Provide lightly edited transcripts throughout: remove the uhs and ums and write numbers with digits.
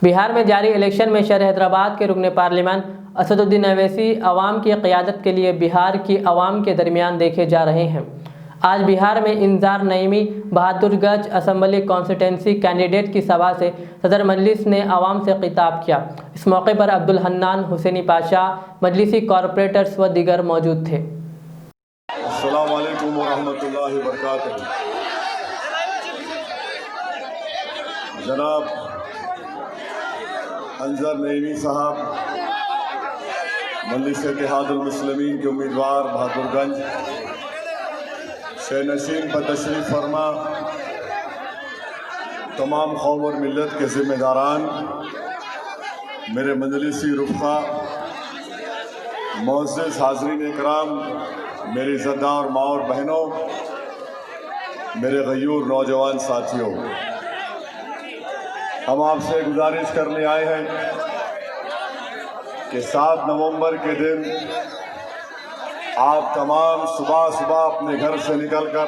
बिहार में जारी इलेक्शन में शहर हैदराबाद के रुकने पार्लियामेंट असदुद्दीन अवैसी अवाम की क़यादत के लिए बिहार की अवाम के दरमियान देखे जा रहे हैं। आज बिहार में Anzar Nayeemi Bahadurganj assembly constituency candidate की सभा से सदर मजलिस ने अवाम से खिताब किया। इस मौके पर अब्दुल हन्नान हुसैनी पाशा, मजलिसी कॉरपोरेटर्स व दीगर मौजूद थे। अस्सलाम वालेकुम वरहमतुल्लाहि वबरकातुहू। जनाब अंजर नईमी साहब, मजलिस इत्तेहादुल मुस्लिमीन के उम्मीदवार बहादुरगंज, शहनशीन पर तशरीफ़ फरमा, तमाम कौम और मिल्लत के ज़िम्मेदारान, मेरे मजलिसी रुफ़ा, मोअज़्ज़ज़ हाज़रीन इकराम, मेरी इज़्ज़तदार माँ और बहनों, मेरे गयूर नौजवान साथियों, हम आपसे गुजारिश करने आए हैं कि 7 नवंबर के दिन आप तमाम सुबह सुबह अपने घर से निकलकर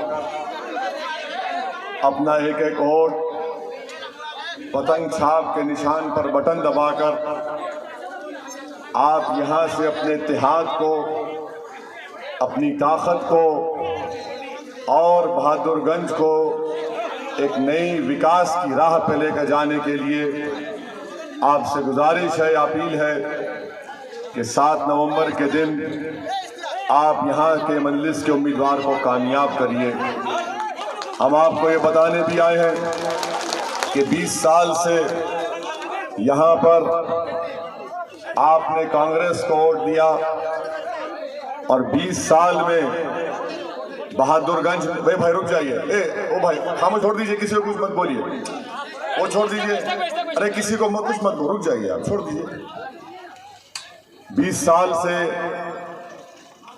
अपना एक एक वोट पतंग छाप के निशान पर बटन दबाकर आप यहाँ से अपने इत्तेहाद को, अपनी ताकत को और बहादुरगंज को एक नई विकास की राह पर लेकर जाने के लिए आपसे गुजारिश है, अपील है कि 7 नवंबर के दिन आप यहाँ के मजलिस के उम्मीदवार को कामयाब करिए। हम आपको ये बताने भी आए हैं कि 20 साल से यहाँ पर आपने कांग्रेस को वोट दिया और 20 साल में बहादुरगंज, भाई रुक जाइए, ओ भाई खामोश छोड़ दीजिए, किसी को कुछ मत बोलिए, वो छोड़ दीजिए, अरे किसी को कुछ मत बोलो, रुक जाइए, आप छोड़ दीजिए। 20 साल से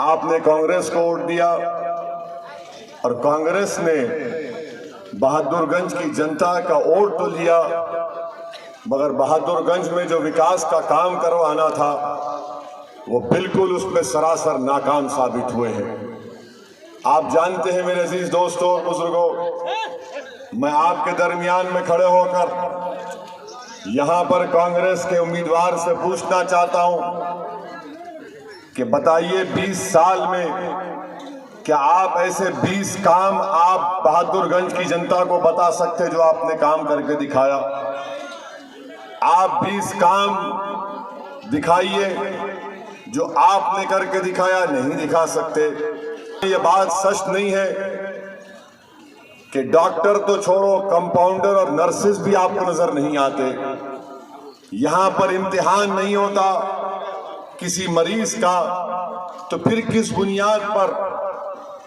आपने कांग्रेस को वोट दिया और कांग्रेस ने बहादुरगंज की जनता का वोट तो लिया, मगर बहादुरगंज में जो विकास का काम करवाना था वो बिल्कुल उसमें सरासर नाकाम साबित हुए हैं। आप जानते हैं मेरे अजीज दोस्तों और बुजुर्गों, मैं आपके दरमियान में खड़े होकर यहाँ पर कांग्रेस के उम्मीदवार से पूछना चाहता हूँ कि बताइए 20 साल में क्या आप ऐसे 20 काम आप बहादुरगंज की जनता को बता सकते जो आपने काम करके दिखाया? आप 20 काम दिखाइए जो आपने करके दिखाया, नहीं दिखा सकते। ये बात सच नहीं है कि डॉक्टर तो छोड़ो, कंपाउंडर और नर्सेस भी आपको नजर नहीं आते। यहां पर इम्तिहान नहीं होता किसी मरीज का, तो फिर किस बुनियाद पर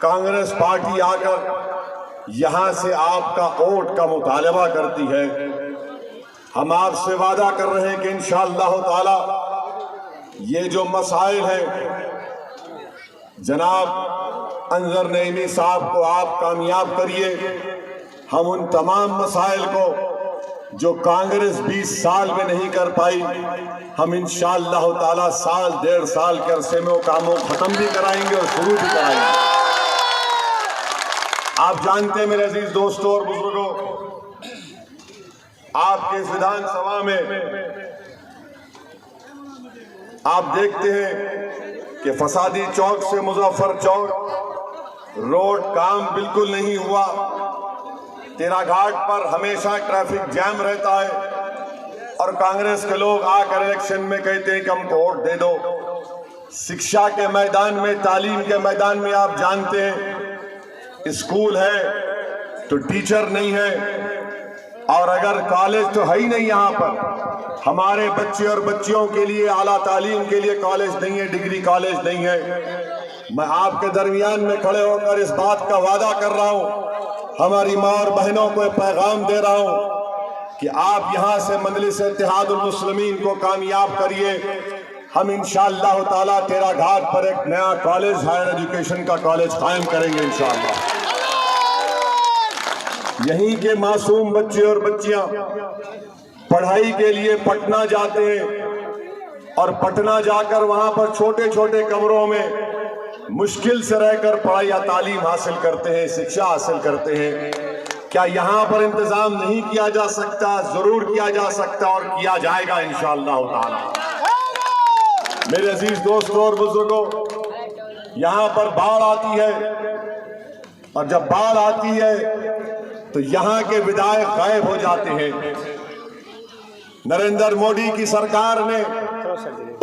कांग्रेस पार्टी आकर यहां से आपका वोट का मुतालबा करती है? हम आपसे वादा कर रहे हैं कि इंशाअल्लाह ताला ये जो मसाइल हैं, जनाब अंजर नईमी साहब को आप कामयाब करिए। हम उन तमाम मसाइल को जो कांग्रेस 20 साल में नहीं कर पाई, हम इंशाअल्लाह ताला साल 1.5 साल के अरसे में वो कामों खत्म भी कराएंगे और शुरू भी कराएंगे। आप जानते हैं मेरे अजीज दोस्तों और बुजुर्गों, आपके विधानसभा में आप देखते हैं कि फसादी चौक से मुजफ्फर चौक रोड काम बिल्कुल नहीं हुआ। तेरा घाट पर हमेशा ट्रैफिक जैम रहता है और कांग्रेस के लोग आकर इलेक्शन में कहते हैं कि हमको वोट दे दो। शिक्षा के मैदान में, तालीम के मैदान में आप जानते हैं स्कूल है तो टीचर नहीं है, और अगर कॉलेज तो है ही नहीं यहाँ पर, हमारे बच्चे और बच्चियों के लिए आला तालीम के लिए कॉलेज नहीं है, डिग्री कॉलेज नहीं है। मैं आपके दरमियान में खड़े होकर इस बात का वादा कर रहा हूँ, हमारी माँ और बहनों को पैगाम दे रहा हूँ कि आप यहाँ से मजलिस इत्तेहादुल मुस्लिमीन को कामयाब करिए। हम इंशाअल्लाह ताला तेरा घाट पर एक नया कॉलेज, हायर एजुकेशन का कॉलेज कायम करेंगे इंशाअल्लाह। यहीं के मासूम बच्चे और बच्चियां पढ़ाई के लिए पटना जाते हैं और पटना जाकर वहां पर छोटे छोटे कमरों में मुश्किल से रहकर पढ़ाई या तालीम हासिल करते हैं, शिक्षा हासिल करते हैं। क्या यहां पर इंतजाम नहीं किया जा सकता? जरूर किया जा सकता और किया जाएगा इंशाअल्लाह ताला। मेरे अजीज दोस्तों और बुजुर्गों, यहां पर बाढ़ आती है और जब बाढ़ आती है तो यहां के विधायक गायब हो जाते हैं। नरेंद्र मोदी की सरकार ने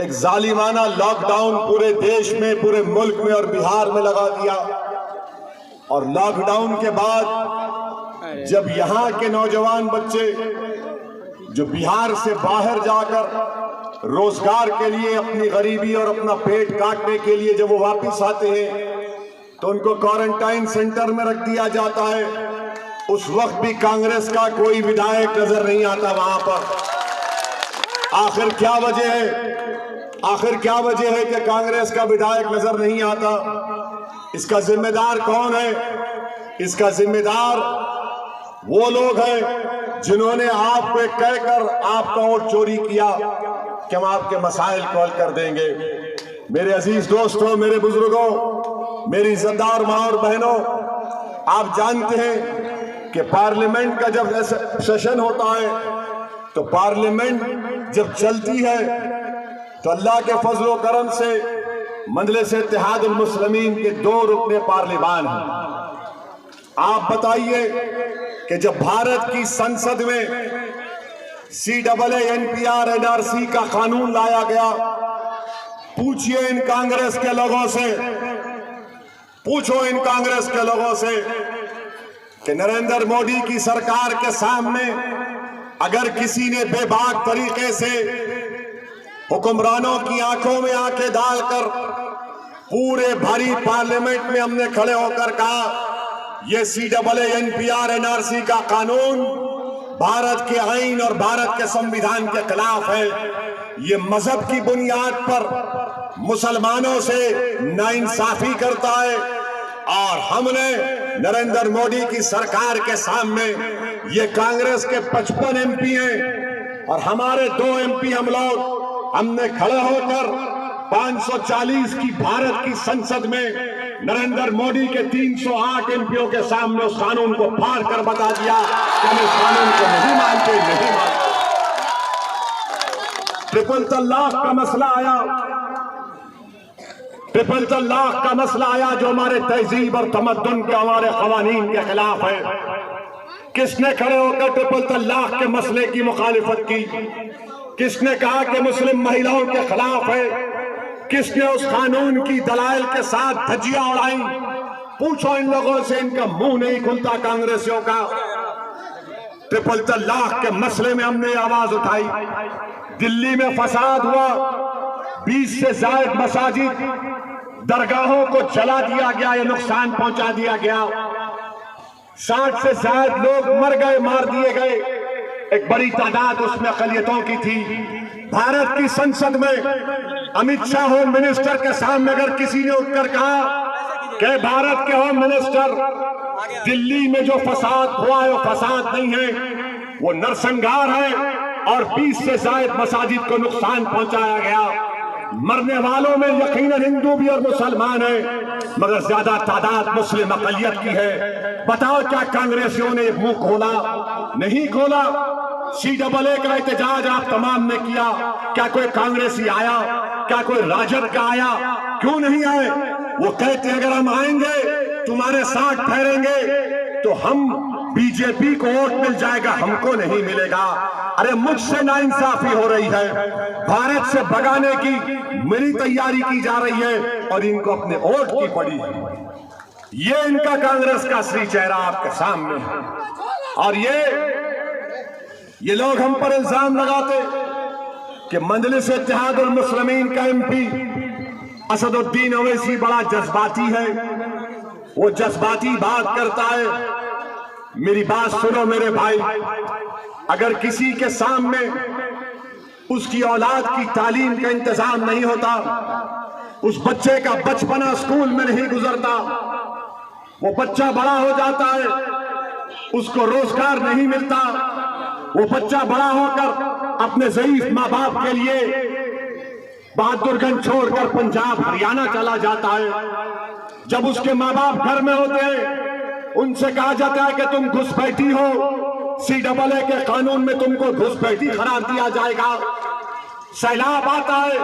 एक जालिमाना लॉकडाउन पूरे देश में, पूरे मुल्क में और बिहार में लगा दिया। और लॉकडाउन के बाद जब यहाँ के नौजवान बच्चे जो बिहार से बाहर जाकर रोजगार के लिए, अपनी गरीबी और अपना पेट काटने के लिए जब वो वापस आते हैं तो उनको क्वारंटाइन सेंटर में रख दिया जाता है। उस वक्त भी कांग्रेस का कोई विधायक नजर नहीं आता वहां पर। आखिर क्या वजह है? आखिर क्या वजह है कि कांग्रेस का विधायक नजर नहीं आता? इसका जिम्मेदार कौन है? इसका जिम्मेदार वो लोग हैं जिन्होंने आपको कहकर आपका वोट चोरी किया कि हम आपके मसाइल को हल कर देंगे। मेरे अजीज दोस्तों, मेरे बुजुर्गों, मेरी इज्जतदार माँ और बहनों, आप जानते हैं कि पार्लियामेंट का जब सेशन होता है तो पार्लियामेंट जब चलती है तो अल्लाह के फजलो करम से मजलिस इत्तेहादुल मुस्लिमीन के 2 रुकने पार्लियामान हैं। आप बताइए कि जब भारत की संसद में CAA NPR NRC का कानून लाया गया, पूछिए इन कांग्रेस के लोगों से, पूछो इन कांग्रेस के लोगों से कि नरेंद्र मोदी की सरकार के सामने अगर किसी ने बेबाक तरीके से हुक्मरानों की आंखों में आंखें डालकर पूरे भरी पार्लियामेंट में हमने खड़े होकर कहा ये CAA NPR NRC का कानून भारत के आईन और भारत के संविधान के खिलाफ है, ये मजहब की बुनियाद पर मुसलमानों से नाइंसाफी करता है। और हमने नरेंद्र मोदी की सरकार के सामने, ये कांग्रेस के 55 MP हैं और हमारे 2 MP हम लोग, हमने खड़े होकर 540 की भारत की संसद में नरेंद्र मोदी के 308 MPओं के सामने उस कानून को फाड़ कर बता दिया कि हम इस कानून को नहीं मानते, नहीं मानते। ट्रिपल तलाक का मसला आया, ट्रिपल तलाक का मसला आया जो हमारे तहजीब और तमद्दुन के, हमारे कवानीन के खिलाफ है। किसने खड़े होकर ट्रिपल तलाक के मसले की मुखालिफत की? किसने कहा कि मुस्लिम महिलाओं के खिलाफ है? किसने उस कानून की दलाइल के साथ धज्जियां उड़ाई? पूछो इन लोगों से, इनका मुंह नहीं खुलता कांग्रेसियों का। ट्रिपल तलाक के मसले में हमने आवाज उठाई। दिल्ली में फसाद हुआ, 20 से ज्यादा मसाजिद, दरगाहों को जला दिया गया या नुकसान पहुंचा दिया गया। 60 से ज्यादा लोग मर गए, मार दिए गए। एक बड़ी तादाद उसमें अक़लियतों की थी। भारत की संसद में अमित शाह होम मिनिस्टर के सामने अगर किसी ने उठकर कहा कि भारत के होम मिनिस्टर, दिल्ली में जो फसाद हुआ है वो फसाद नहीं है, वो नरसंहार है और 20 से ज्यादा मसाजिद को नुकसान पहुंचाया गया। मरने वालों में यकीनन हिंदू भी और मुसलमान है, मगर ज्यादा तादाद मुस्लिम अक़लियत की है। बताओ क्या कांग्रेसियों ने मुंह खोला? नहीं खोला। CAA का एहतजाज आप तमाम ने किया, क्या कोई कांग्रेसी आया? क्या कोई राजद का आया? क्यों नहीं आए? वो कहते अगर हम आएंगे तुम्हारे साथ ठहरेंगे तो हम बीजेपी को वोट मिल जाएगा, हमको नहीं मिलेगा। अरे मुझसे नाइंसाफी हो रही है, भारत से भगाने की मेरी तैयारी की जा रही है और इनको अपने वोट की पड़ी है। ये इनका कांग्रेस का असली चेहरा आपके सामने है। और ये लोग हम पर इल्जाम लगाते कि मजलिस इत्तेहादुल मुस्लिमीन का MP असदुद्दीन ओवैसी बड़ा जज्बाती है, वो जज्बाती बात करता है। मेरी बात सुनो मेरे भाई, अगर किसी के सामने उसकी औलाद की तालीम का इंतजाम नहीं होता, उस बच्चे का बचपना स्कूल में नहीं गुजरता, वो बच्चा बड़ा हो जाता है, उसको रोजगार नहीं मिलता, वो बच्चा बड़ा होकर अपने ज़ईफ माँ बाप के लिए बहादुरगंज छोड़कर पंजाब हरियाणा चला जाता है। जब उसके माँ बाप घर में होते हैं उनसे कहा जाता है कि तुम घुसपैठी हो, CAA के कानून में तुमको घुसपैठी करार दिया जाएगा। सैलाब आता है,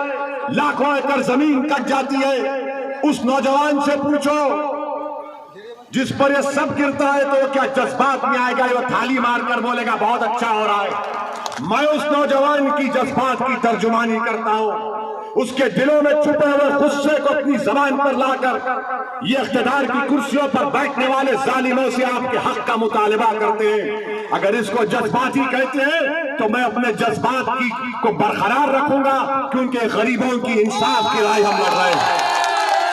लाखों एकड़ जमीन कट जाती है। उस नौजवान से पूछो जिस पर ये सब गिरता है तो क्या जज्बात में आएगा? वो थाली मारकर बोलेगा बहुत अच्छा हो रहा है। मैं उस नौजवान की जज्बात की तर्जुमानी करता हूं, उसके दिलों में छुपे हुए गुस्से को अपनी जबान पर लाकर ये इख्तिदार की कुर्सियों पर बैठने वाले जालिमों से आपके हक का मुतालबा करते हैं। अगर इसको जज्बाती कहते हैं तो मैं अपने जज्बात को बरकरार रखूंगा, क्योंकि गरीबों की इंसाफ की राह हम लड़ रहे हैं।